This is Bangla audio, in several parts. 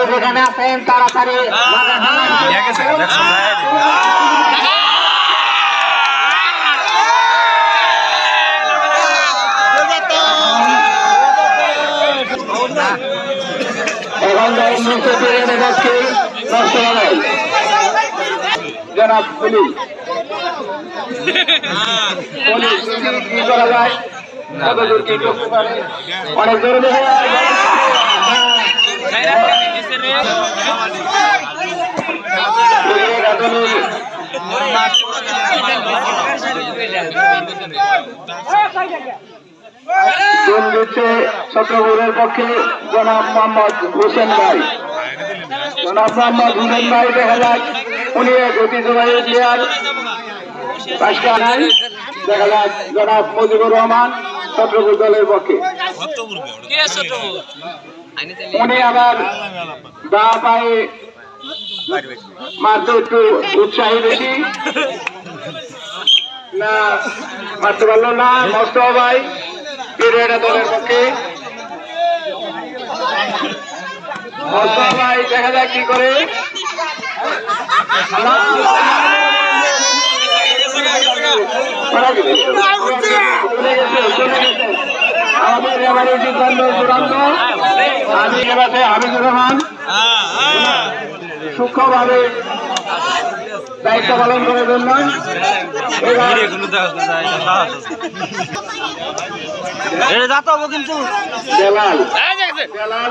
যেখানে আছেন তাড়াতাড়ি জনাব পুলিশ কি করা যায় অনেক জোরে দিচ্ছে চট্টগ্রামের পক্ষে জনাব মোহাম্মদ হোসেন ভাই। জনাব মোহাম্মদ হোসেন ভাই দেখা যাক উনি এক ঐতিহ্যবাহী প্লেয়ার। দেখা যাক জনাব মুজিবুর রহমান চট্টগ্রাম দলের পক্ষে উনি আবার দা পায়ে মারতে একটু উৎসাহী বেশি না মারতে পারলো না। মস্ত ভাই পিরিয়ডা দলের পক্ষে মস্ত ভাই দেখা যাক কি করে। আমাদের এবারে সিদ্ধান্ত চূড়ান্ত। আমি এবারে হাবিবুর রহমান সূক্ষ্মভাবে দায়িত্ব পালন করে জন্য কিন্তু বেলাল বেলাল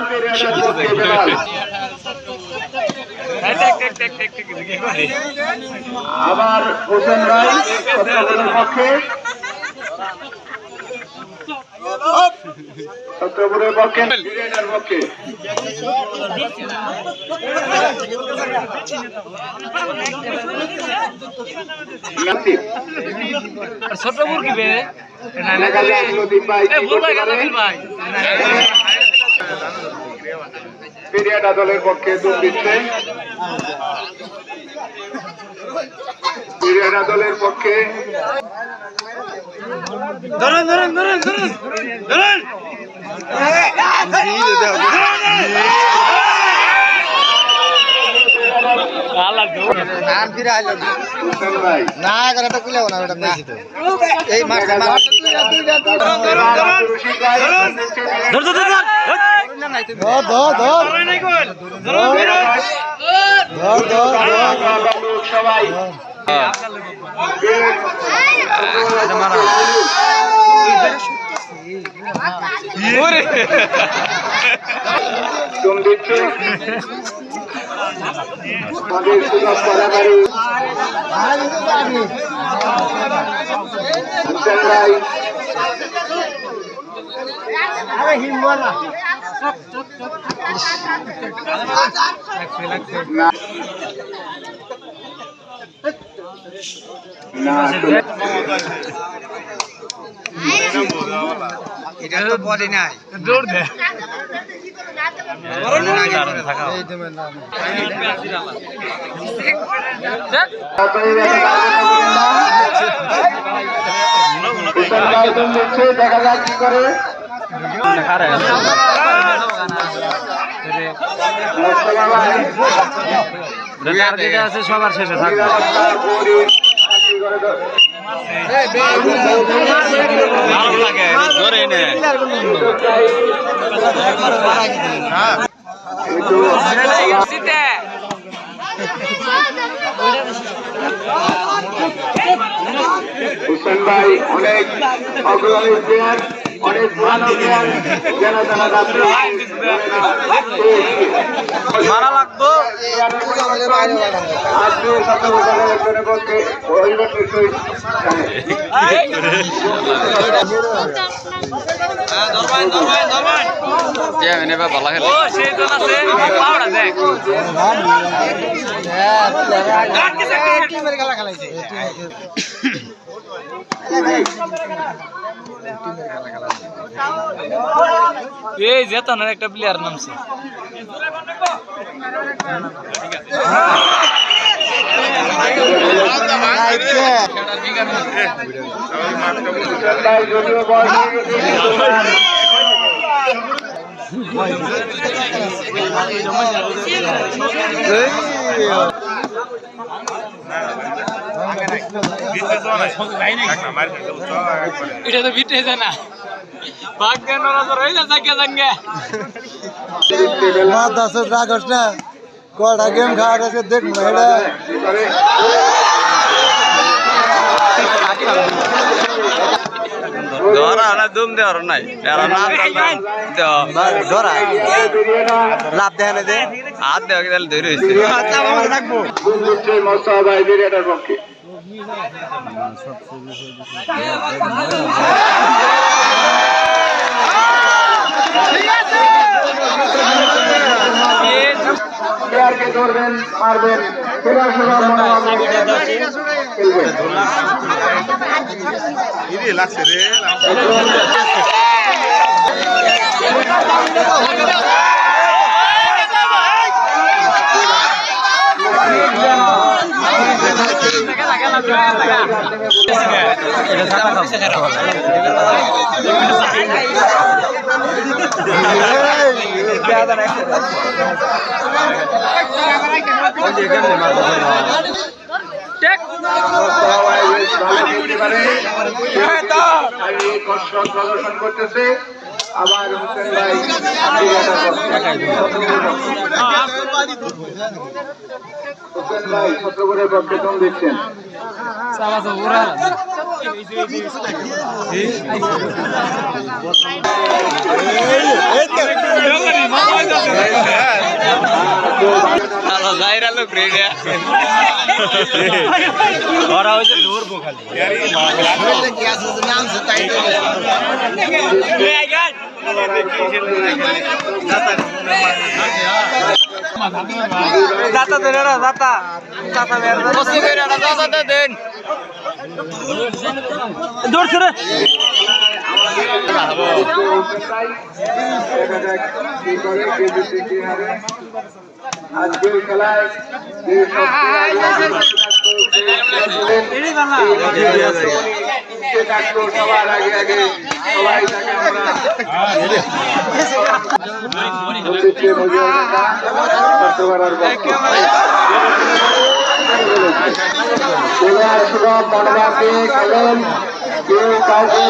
আবার হোসেন রায় চট্টগ্রামের পক্ষে চট্টগ্রামের পক্ষে ছোট মুরগি বে পিরিয়ডা দলের পক্ষে দৌড় দিচ্ছে। পিরিয়ডা দলের পক্ষে ধরেন ধরেন ধরেন ধরেন ধরেন না এটা কুলে না ওটা বেশি তো এই মাছ সবাই তুমি দিচ্ছে আমাদের সুযোগ করাকারী এটা তো বডি নাই দৌড় দে দেখা যাক কি করে। আছে সবার শেষে থাকবে ভালো লাগে ধরে নে হুসেন ভাই অনেক অগ্রণী প্লেয়ার, অনেক পুরানো প্লেয়ার, যেন তারা মারা লাগতো। প্লেয়ারের পরিবর্তন আজকে সত্যবাদী একজনের পক্ষে পরিবর্তন সহিত এই জেতানোর একটা প্লেয়ার নামছে যদিও বল এটা তো বিটে যায় না ভাগ্য নজর হয়ে যায় থাকে সঙ্গে মাথা সে রাগস না কটা গেম খাওয়া গেছে দেখ এটা ধরা না দুম দেওয়ার নাই ধরা লাভ দেয় না দে হাত দেওয়া গেলে ধরে হয়েছে রাখবো বিরাটার পক্ষে প্লেয়ারকে ধরবেন মারবেন খেলার সময় প্রদর্শন করতেছে আবার হোসেন ভাই হোসেন ভাই ছত্রপুরের পক্ষে তুমি দিচ্ছেন যাইরা লোক রে ওরা হইছে দৌড়বো খালি দাতা দেন না দাতা দাতা মেরে বসে করে না দাতা দেন দৌড় রে আজকের খেলায় সবার আগে আগে সবাই তাকে আমরা খেলেন কেউ কাউকে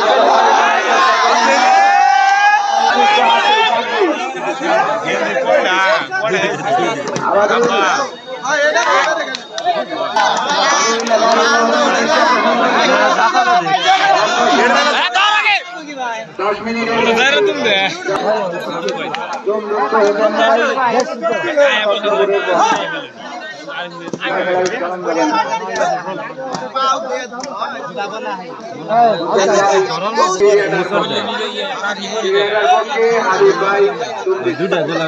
দশ মিনিট দুটা জেলা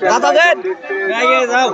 দাদা দেন যাও